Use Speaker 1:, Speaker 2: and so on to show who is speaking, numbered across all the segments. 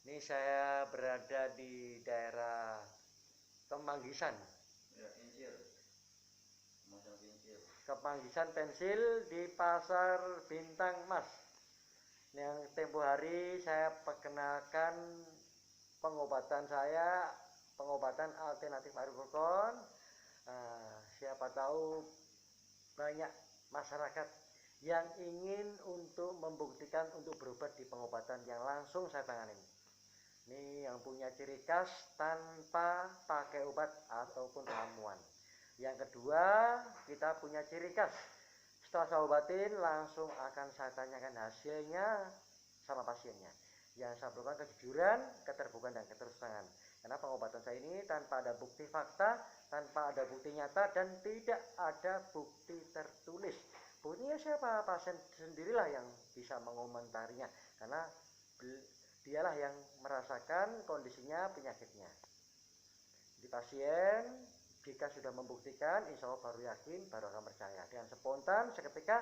Speaker 1: Ini saya berada di daerah Kemanggisan.
Speaker 2: Ya, Kincir. Macam Kincir.
Speaker 1: Kemanggisan Pensil di Pasar Bintang Mas. Yang tempo hari saya perkenalkan pengobatan saya, pengobatan alternatif Arifurkon. Siapa tahu banyak masyarakat yang ingin untuk membuktikan untuk berobat di pengobatan yang langsung saya tangani. Ini yang punya ciri khas tanpa pakai obat ataupun ramuan. Yang kedua, kita punya ciri khas. Setelah saya obatin, langsung akan saya tanyakan hasilnya sama pasiennya. Yang saya berikan kejujuran, keterbukaan, dan keterusan. Karena pengobatan saya ini tanpa ada bukti fakta, tanpa ada bukti nyata, dan tidak ada bukti tertulis. Buktinya siapa? Pasien sendirilah yang bisa mengomentarinya. Karena dialah yang merasakan kondisinya, penyakitnya. Di pasien jika sudah membuktikan, insya Allah baru yakin, baru akan percaya. Dengan spontan, seketika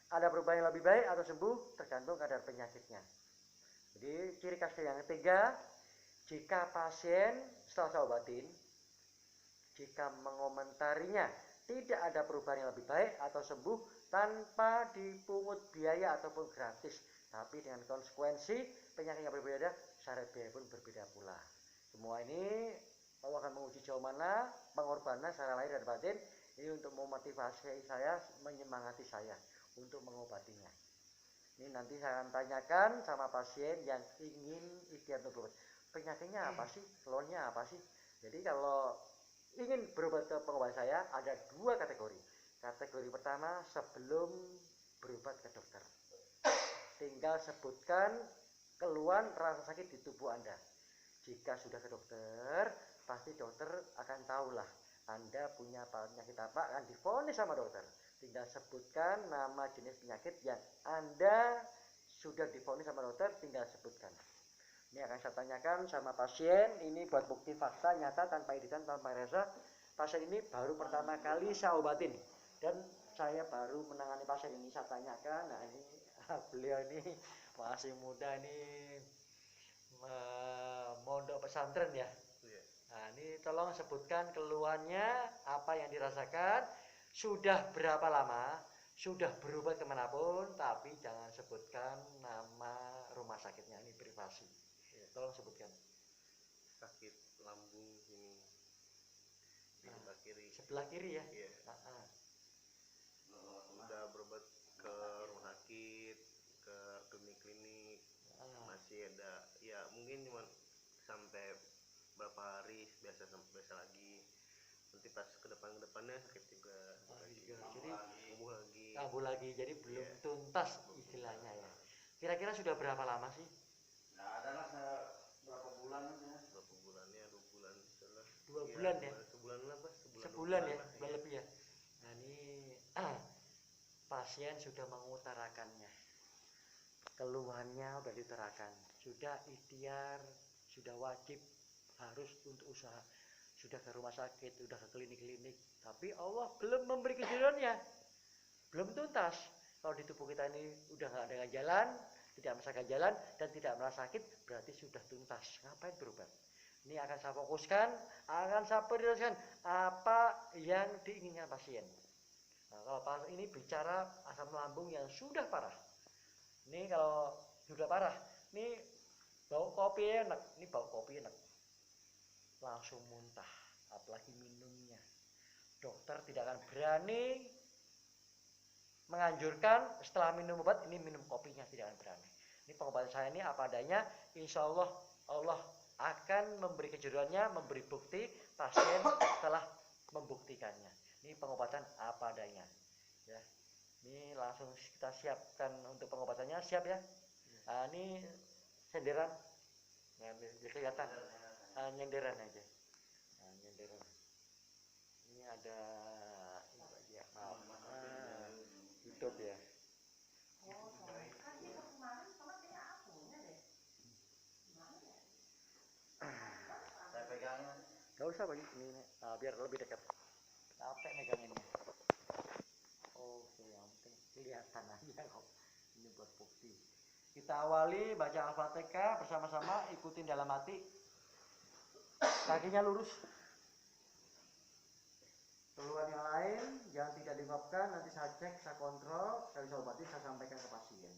Speaker 1: ada perubahan yang lebih baik atau sembuh, tergantung kadar penyakitnya. Jadi ciri khas yang ketiga, jika pasien setelah saya obatin, jika mengomentarinya tidak ada perubahan yang lebih baik atau sembuh tanpa dipungut biaya ataupun gratis, tapi dengan konsekuensi penyakit yang berbeda, syarat biaya pun berbeda pula. Semua ini Allah akan menguji jauh mana pengorbanan secara lahir dan batin ini untuk memotivasi saya, menyemangati saya untuk mengobatinya. Ini nanti saya akan tanyakan sama pasien yang ingin ikhtiar untuk berobat. Penyakitnya apa sih? Keluhannya apa sih? Jadi kalau ingin berobat ke pengobatan saya ada dua kategori. Kategori pertama, sebelum berobat ke dokter, tinggal sebutkan keluhan rasa sakit di tubuh Anda. Jika sudah ke dokter, pasti dokter akan tahulah Anda punya penyakit apa, akan divonis sama dokter. Tinggal sebutkan nama jenis penyakit yang Anda sudah divonis sama dokter, tinggal sebutkan. Ini akan saya tanyakan sama pasien, ini buat bukti fakta nyata tanpa editan, tanpa rasa. Pasien ini baru pertama kali saya obatin dan saya baru menangani pasien ini, saya tanyakan. Nah ini beliau ini masih muda, ini mondok pesantren ya. Nah ini tolong sebutkan keluhannya, apa yang dirasakan, sudah berapa lama, sudah berobat kemanapun, tapi jangan sebutkan nama rumah sakitnya, ini privasi. Tolong sebutkan.
Speaker 2: Sakit lambung ini di sebelah kiri.
Speaker 1: Sebelah kiri ya.
Speaker 2: Iya. Udah berobat ke rumah sakit, ke klinik-klinik, masih ada ya mungkin cuma sampai berapa hari biasa lagi, nanti pas ke depannya sakit juga.
Speaker 1: Jadi
Speaker 2: kambuh lagi
Speaker 1: jadi belum tuntas istilahnya ya. Kira-kira sudah berapa lama sih?
Speaker 2: Nggak ada lah, berapa bulan ya? Berapa bulannya? 2 bulan setelah.
Speaker 1: 2 bulan ya?
Speaker 2: Sebulan lah Pak.
Speaker 1: Sebulan ya? Bulan lebih ya? Nah ini pasien sudah mengutarakannya, keluhannya sudah diutarakan, sudah ikhtiar, sudah wajib harus untuk usaha, sudah ke rumah sakit, sudah ke klinik-klinik, tapi Allah belum memberi kejujurannya, belum tuntas. Kalau di tubuh kita ini udah nggak ada jalan, tidak merasakan jalan dan tidak merasa sakit, berarti sudah tuntas. Ngapain berobat? Ini akan saya fokuskan, akan saya prioritaskan apa yang diinginkan pasien. Nah, kalau pasien ini bicara asam lambung yang sudah parah, ini kalau sudah parah, ini bau kopi enak, langsung muntah, apalagi minumnya. Dokter tidak akan berani menganjurkan setelah minum obat ini minum kopinya, tidak akan berani. Ini pengobatan saya ini apa adanya, insya Allah Allah akan memberi kejujurannya, memberi bukti pasien telah membuktikannya. Ini pengobatan apa adanya ya. Ini langsung kita siapkan untuk pengobatannya, siap ya. Nah, ini senderan, nah, kelihatan nyenderan aja. Nah, nyenderan ini ada ya, maaf tutup ya.
Speaker 2: Saya pegangnya.
Speaker 1: Gak usah Pak, ini biar lebih dekat. Capek meganginnya. Oke, yang penting kelihatan aja kok. Ini buat bukti. Kita awali baca Al-Fatihah bersama-sama, ikutin dalam hati. Kakinya lurus. Keluhan yang lain yang tidak diungkapkan nanti saya cek, saya kontrol, sekali saya obati, saya sampaikan ke pasien.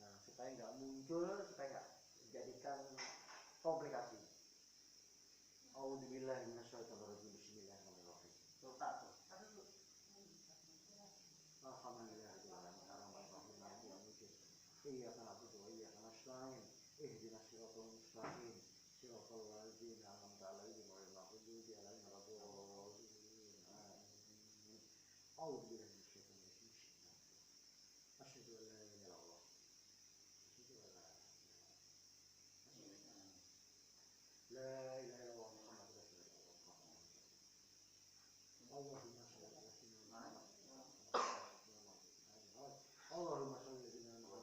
Speaker 1: Nah, supaya nggak muncul, supaya nggak menjadikan komplikasi. Auzubillahi minasyaitonirrajim. Bismillahirrahmanirrahim. Iyyaka na'budu wa iyyaka nasta'in. Ihdinas siratal mustaqim. Siratal ladzina an'amta 'alaihim ghairil maghdubi 'alaihim waladdallin. Amin. A'udzu billahi minasyaitonir rajim. Asyhadu an la ilaha illallah. Asyhadu an la ilaha illallah Muhammadur Rasulullah. Allahumma shalli ala sayyidina Muhammad. Allahumma shalli ala sayyidina Muhammad.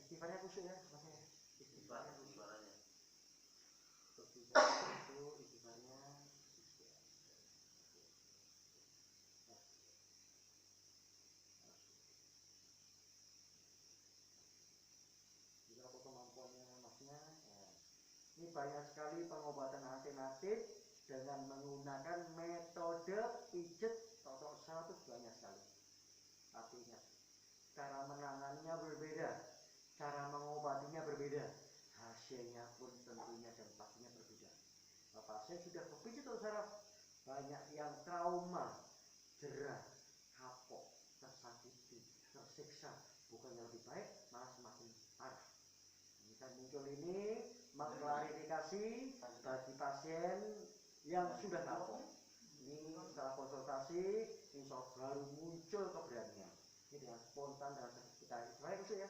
Speaker 1: Istighfarnya khusyuk ya, makanya istighfarnya suaranya. Istighfarnya juga apa kemampuannya masnya. Ini banyak sekali pengobatan alternatif dengan menggunakan metode pijet totok satu banyak sekali. Tapi ingat, cara menanganinya berbeda, cara mengobatinya berbeda, hasilnya pun tentunya dan pastinya berbeda. Bapak saya sudah kepijat totok saraf, banyak yang trauma, jerah, kapok, tersakiti, tersiksa, bukannya lebih baik malah semakin parah. Ini kan muncul ini mengklarifikasi bagi pasien yang sudah tahu. Ini setelah konsultasi, insya Allah baru muncul keberanian. Ini dengan spontan dengan kita istighfar khusyuk ya.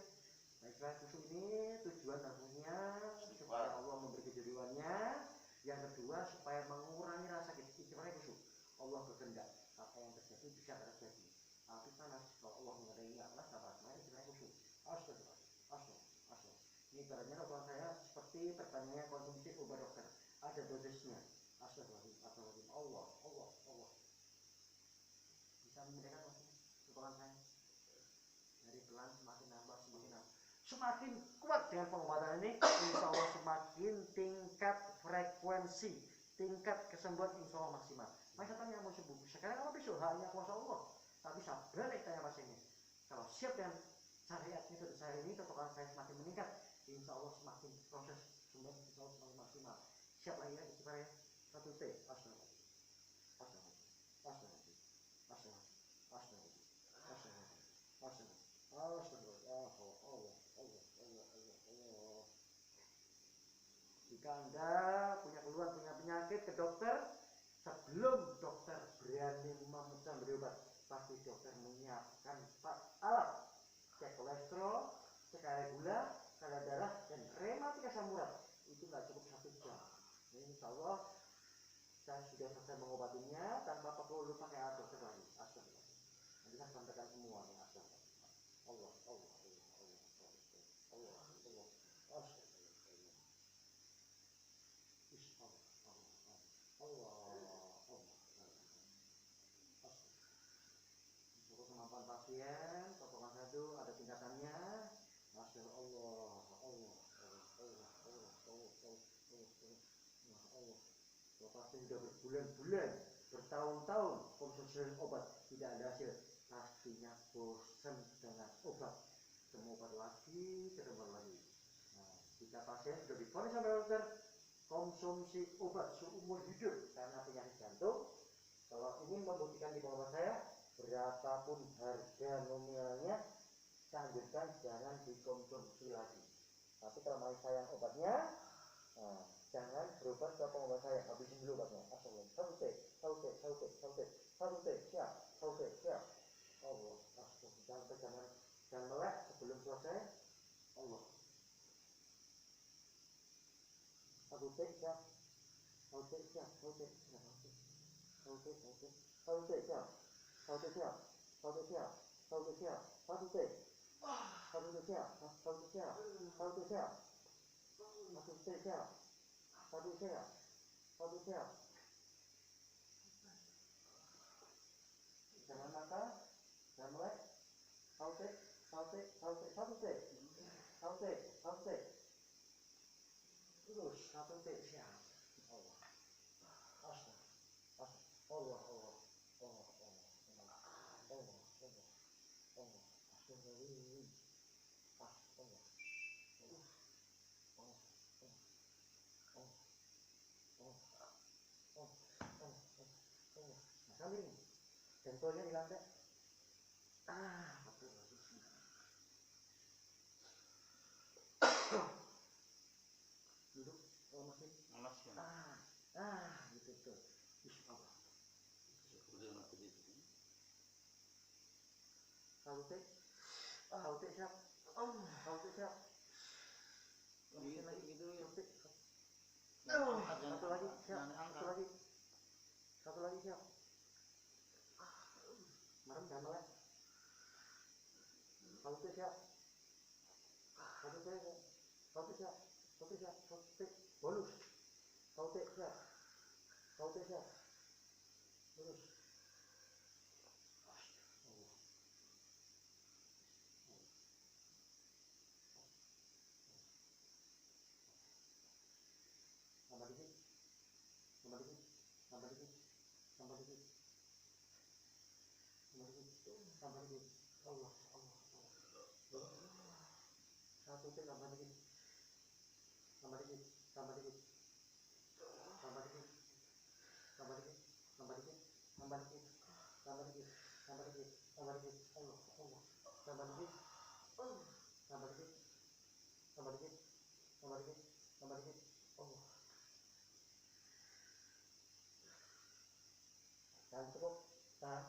Speaker 1: Nah, istighfar khusyuk ini tujuan tentunya supaya Allah memberi kejujurannya. Yang kedua supaya mengurangi rasa sakit. Istighfar khusyuk. Allah berkehendak apa yang terjadi bisa terjadi. Tapi panas kalau Allah mengenai Allah sabar. Mari istighfar khusyuk. Astagfirullah. Astagfirullah. Ini ibaratnya dokter saya seperti pertanyaan konsumsi obat dokter. Ada dosisnya. Astagfirullah. Allah. Bisa mendengarkan maksudnya? Tutupan saya. Dari pelan semakin nambah. Semakin kuat dengan pengobatan ini, insya Allah semakin tingkat frekuensi, tingkat kesembuhan insya Allah maksimal. Masa tanya mau sembuh? Sekarang apa besok? Hanya kuasa Allah. Tapi sabar tanya pasiennya. Kalau siap dengan syariat metode saya ini, totokan saya semakin meningkat, insya Allah semakin proses sembuh insya Allah semakin maksimal. Siap lagi ya, istighfar ya. 1 T. Jika Anda punya keluhan, punya penyakit ke dokter, sebelum dokter berani memesan beri obat, pasti dokter menyiapkan alat cek kolesterol, cek kadar gula, kadar darah, dan rematik asam urat. Itu nggak cukup 1 jam. Ini insya Allah saya sudah selesai mengobatinya tanpa perlu pakai alat dokter lagi. Astagfirullah. Nanti saya sampaikan semuanya. Astagfirullah. Allah. Untuk kemampuan pasien, potongan satu ada tingkatannya. Masya Allah. Kalau pasien sudah berbulan-bulan, bertahun-tahun konsumsi obat tidak ada hasil, pastinya bosan dengan obat. Semua obat lagi, ketemu lagi. Nah, jika pasien sudah divonis sama dokter konsumsi obat seumur hidup karena penyakit jantung, kalau ingin membuktikan di bawah saya, berapapun harga nominalnya, saya anjurkan jangan dikonsumsi lagi. Tapi kalau mau sayang obatnya, jangan berobat ke pengobat saya, habisin dulu obatnya. Astagfirullah. 1 T, siap. Allah, astagfirullah. Jangan dan melek sebelum selesai. Allah. Satu tik siap. Satu tik siap. Satu tik siap. Satu tik siap. Satu tik siap. Satu tik siap. Satu tik siap. Satu tik siap. Satu tik. Satu tik siap. Satu tik siap. Satu tik siap. Satu tik siap. Satu siap. Satu siap. Jangan mata. Jangan melek. Satu tik. Satu tik. Satu tik. Satu tik. Satu tik. Satu tik. Terus satu tik siap. Allah. Astagfirullah. Allah. Allah. Allah. Allah. Allah. Allah. Allah. Astagfirullah. Allah. Sambil nih, jantolnya di lantai. Betul. Duduk, masih. Gitu tuh. Bismillah. Sautik, sautik siap. Sautik siap. Lagi gitu ya. Satu lagi siap. Satu lagi. Satu lagi siap. Marem jangan melek. Sautik siap. Sautik siap. Sautik siap. Sautik siap. Sautik. Bonus. Sautik siap. Sautik siap. Bonus. Tambah dikit. Tambah dikit. Tambah dikit. Tambah dikit. Tambah dikit. Tambah dikit. Allah. Satu tik tambah dikit. Tambah dikit. Tambah dikit. Tambah dikit. Tambah dikit. Tambah dikit. Tambah dikit. Tambah dikit. Tambah dikit. Tambah dikit. Allah. Tambah dikit. Tambah dikit. Tambah dikit. Tambah dikit. Tambah dikit. Allah. Tahan cukup. Tahan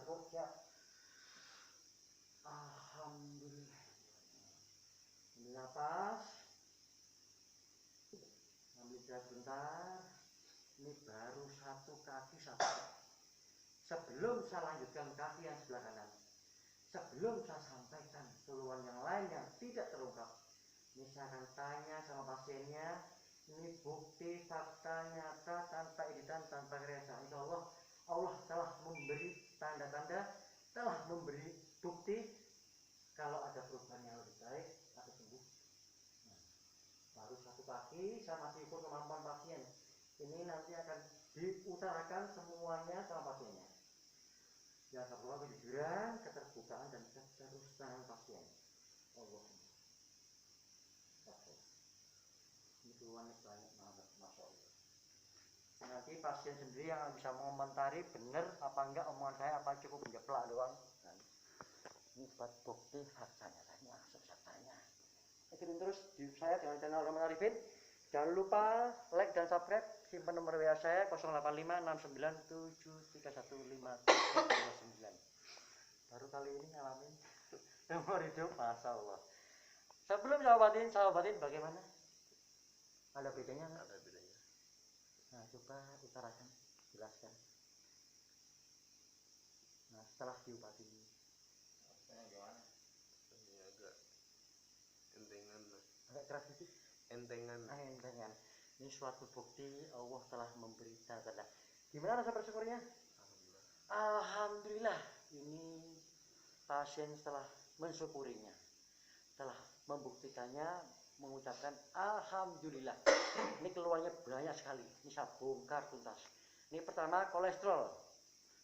Speaker 1: cukup. Siap. Alhamdulillah. Ambil napas. Ambil istirahat sebentar. Ini baru satu kaki satu. Sebelum saya lanjutkan kaki yang sebelah kanan, sebelum saya sampaikan keluhan yang lain yang tidak terungkap, ini saya akan tanya sama pasiennya. Ini bukti fakta nyata tanpa editan, tanpa rekayasa. Insya Allah, Allah telah memberi tanda-tanda, telah memberi bukti kalau ada perubahan yang lebih baik atau sembuh. Nah, baru satu kaki, saya masih ukur kemampuan pasien. Ini nanti akan diutarakan semuanya sama pasiennya. Jangan lupa kejujuran, keterbukaan dan keterusan pasien. Allah. Ini keluhannya banyak banget, masya Allah. Nanti pasien sendiri yang bisa mengomentari benar apa enggak omongan saya, apa cukup menjeplak doang. Nah, ini buat bukti faktanya, tanya langsung saya tanya. Ikutin terus di saya dengan channel Rahman Arifin. Jangan lupa like dan subscribe. Simpan nomor WA saya 085697315329. Baru kali ini ngalamin umur hidup, masya Allah. Sebelum saya obatin bagaimana? Ada bedanya nggak?
Speaker 2: Ada bedanya.
Speaker 1: Nah, coba utarakan, jelaskan. Nah, setelah diobati.
Speaker 2: Gimana? Ini agak entengan.
Speaker 1: Agak keras sedikit.
Speaker 2: Entengan.
Speaker 1: Entengan. Ini suatu bukti Allah telah memberi tanda. Gimana rasa bersyukurnya?
Speaker 2: Alhamdulillah.
Speaker 1: Alhamdulillah. Ini pasien setelah mensyukurinya, telah membuktikannya, mengucapkan alhamdulillah. Ini keluarnya banyak sekali. Ini saya bongkar tuntas. Ini pertama kolesterol.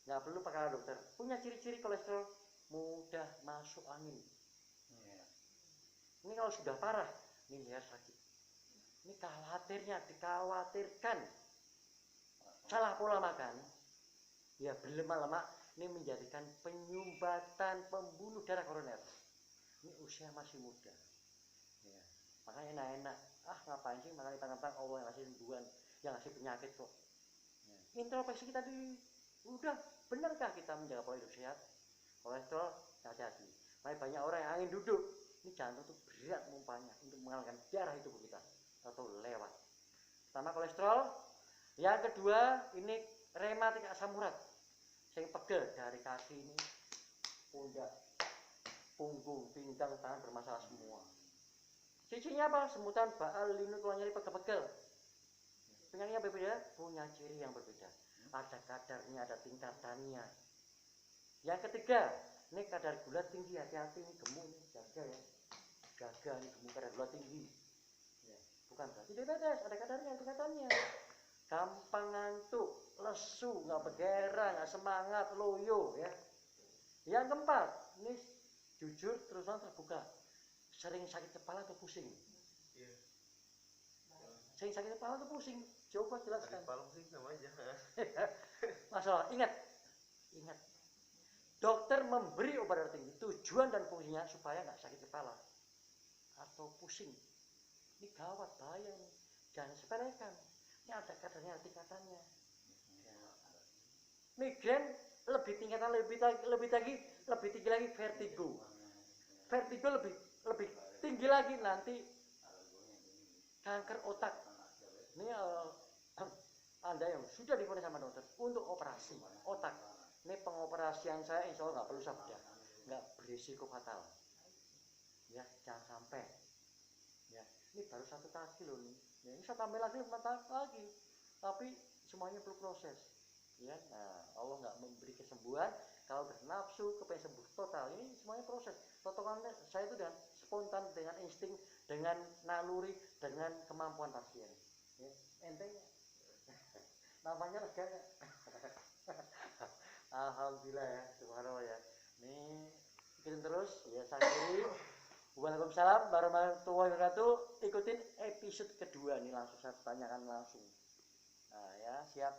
Speaker 1: Nggak perlu pakai dokter. Punya ciri-ciri kolesterol mudah masuk angin. Ini kalau sudah parah, ini lihat sakit. Ini dikhawatirkan salah pola makan, ya berlemak-lemak, ini menjadikan penyumbatan pembunuh darah koroner. Ini usia masih muda, ya. Makanya enak-enak, ngapain sih makan tentang Allah yang ngasih sembuhan, yang ngasih penyakit kok. Ya. Introspeksi kita tadi, udah benarkah kita menjaga pola hidup sehat? Kolesterol hati-hati. Makanya banyak orang yang angin duduk, ini jantung tuh berat mumpanya untuk mengalirkan darah di tubuh kita atau lewat. Pertama kolesterol, yang kedua ini rematik asam urat, yang pegel dari kaki ini, pundak, punggung, pinggang, tangan bermasalah semua. Cirinya apa? Semutan, baal, linu, tulang nyeri, pegel-pegel. Penyakitnya berbeda, punya ciri yang berbeda. Ada kadarnya, ada tingkatannya. Yang ketiga, ini kadar gula tinggi, hati-hati ini gemuk ini, jaga ya. Jaga ini gemuk kadar gula tinggi. Ya, bukan berarti diabetes, ada kadarnya, tingkatannya. Gampang ngantuk, lesu, nggak bergairah, nggak semangat, loyo ya. Yang keempat, ini jujur terus terbuka, sering sakit kepala atau pusing.
Speaker 2: Iya.
Speaker 1: Sering sakit kepala atau pusing, coba jelaskan.
Speaker 2: Sakit kepala pusing sama aja.
Speaker 1: Masalah, ingat, dokter memberi obat darah tinggi, tujuan dan fungsinya supaya nggak sakit kepala atau pusing. Ini gawat, bahaya nih, jangan sepelekan. Ini ada kadarnya, ada tingkatannya. Migrain lebih tingkatan, lebih tinggi lagi vertigo. Vertigo lebih tinggi lagi nanti kanker otak. Ini Anda yang sudah divonis sama dokter untuk operasi otak. Ini pengoperasian saya insya Allah nggak perlu sabda, nggak berisiko fatal. Ya, jangan sampai. Ya, ini baru 1 kaki loh nih. Ya, ini saya tambah lagi 4 lagi. Tapi semuanya perlu proses. Ya, nah, Allah nggak memberi kesembuhan kalau bernafsu kepengen sembuh total. Ini semuanya proses. Totokannya saya itu dengan spontan, dengan insting, dengan naluri, dengan kemampuan pasien. Ya, enteng. Namanya lega. Alhamdulillah ya, subhanallah ya. Ini ikutin terus ya, saya akhiri. Waalaikumsalam warahmatullahi wabarakatuh. Ikutin episode kedua nih, langsung saya tanyakan langsung. Nah ya, siap.